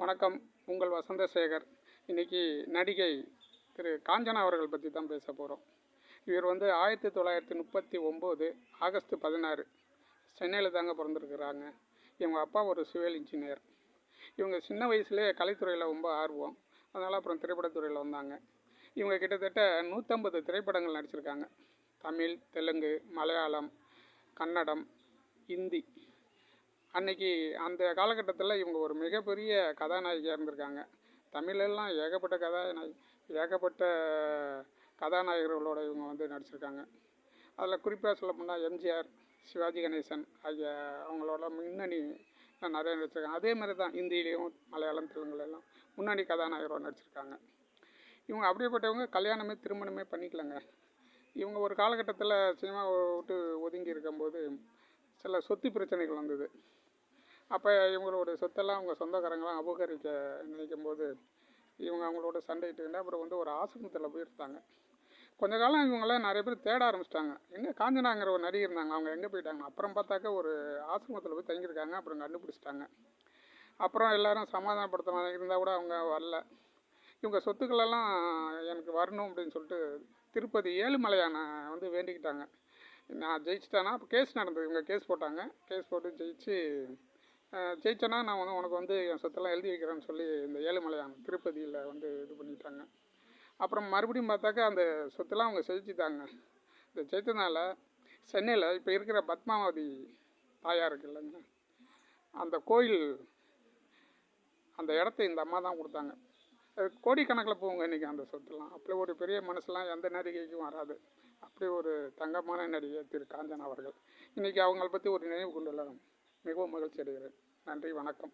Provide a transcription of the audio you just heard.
வணக்கம். உங்கள் வசந்தசேகர். இன்றைக்கி நடிகை திரு காஞ்சனா அவர்கள் பற்றி தான் பேச போகிறோம். இவர் 1939 ஆகஸ்ட் 16 சென்னையில் தாங்க பிறந்திருக்கிறாங்க. இவங்க அப்பா ஒரு சிவில் இன்ஜினியர். இவங்க சின்ன வயசுலேயே கலைத்துறையில் ரொம்ப ஆர்வம். அதனால் அப்புறம் திரைப்படத்துறையில் வந்தாங்க. இவங்க கிட்டத்தட்ட 150 திரைப்படங்கள் நடிச்சிருக்காங்க. தமிழ், தெலுங்கு, மலையாளம், கன்னடம், ஹிந்தி. அன்றைக்கி அந்த காலகட்டத்தில் இவங்க ஒரு மிகப்பெரிய கதாநாயகியாக இருந்திருக்காங்க. தமிழெல்லாம் ஏகப்பட்ட கதாநாயகர்களோட இவங்க நடிச்சிருக்காங்க. அதில் குறிப்பாக சொல்லப்போனால் எம்ஜிஆர், சிவாஜி கணேசன் ஆகிய அவங்களோட முன்னணி நிறைய நடிச்சிருக்காங்க. அதே மாதிரி தான் ஹிந்திலேயும் மலையாளம், தெலுங்குலெல்லாம் முன்னணி கதாநாயகரோடு நடிச்சிருக்காங்க. இவங்க அப்படியேப்பட்டவங்க கல்யாணமே திருமணமே பண்ணிக்கலங்க. இவங்க ஒரு காலகட்டத்தில் சினிமாவை விட்டு ஒதுங்கி இருக்கும்போது சில சொத்து பிரச்சனைகள் வந்தது. அப்போ இவங்களோட சொத்தெல்லாம் அவங்க சொந்தக்காரங்களாம் அபகரிக்க நினைக்கும் போது இவங்க அவங்களோட சண்டையிட்டுக்கிட்டு அப்புறம் ஒரு ஆசிரமத்தில் போயிருந்தாங்க. கொஞ்ச காலம் இவங்களாம் நிறைய பேர் தேட ஆரம்பிச்சிட்டாங்க. எங்கே காஞ்சனாங்கிற ஒரு நடிகை இருந்தாங்க, அவங்க எங்கே போயிட்டாங்க. அப்புறம் பார்த்தாக்க ஒரு ஆசிரமத்தில் போய் தங்கியிருக்காங்க. அப்புறம் கண்டுபிடிச்சிட்டாங்க. அப்புறம் எல்லாரும் சமாதானப்படுத்தினா இருந்தால் கூட அவங்க வரல. இவங்க சொத்துக்களெல்லாம் எனக்கு வரணும் அப்படின்னு சொல்லிட்டு திருப்பதி ஏழுமலையானை வேண்டிக்கிட்டாங்க. நான் ஜெயிச்சிட்டேன்னா அப்போ கேஸ் நடந்தது. இவங்க கேஸ் போட்டாங்க. கேஸ் போட்டு ஜெயிச்சேன்னா நான் உனக்கு என் சொத்தெல்லாம் எழுதி வைக்கிறேன்னு சொல்லி இந்த ஏழுமலையான் திருப்பதியில் இது பண்ணிட்டாங்க. அப்புறம் மறுபடியும் பார்த்தாக்கா அந்த சொத்தெல்லாம் அவங்க செலுத்திட்டாங்க. இந்த ஜெயித்தனால சென்னையில் இப்போ இருக்கிற பத்மாவதி தாயார் இருக்கு இல்லைங்க, அந்த கோயில் அந்த இடத்த இந்த அம்மா தான் கொடுத்தாங்க. அது கோடிக்கணக்கில் போங்க இன்றைக்கி அந்த சொத்துலாம். அப்படி ஒரு பெரிய மனசுலாம் எந்த நடிகைக்கும் வராது. அப்படி ஒரு தங்கமான நடிகை திரு காஞ்சனா அவர்கள். இன்றைக்கி அவங்கள பற்றி ஒரு நினைவு கொண்டுள்ள மிகவும் மகிழ்ச்சி அடைகிறேன். நன்றி, வணக்கம்.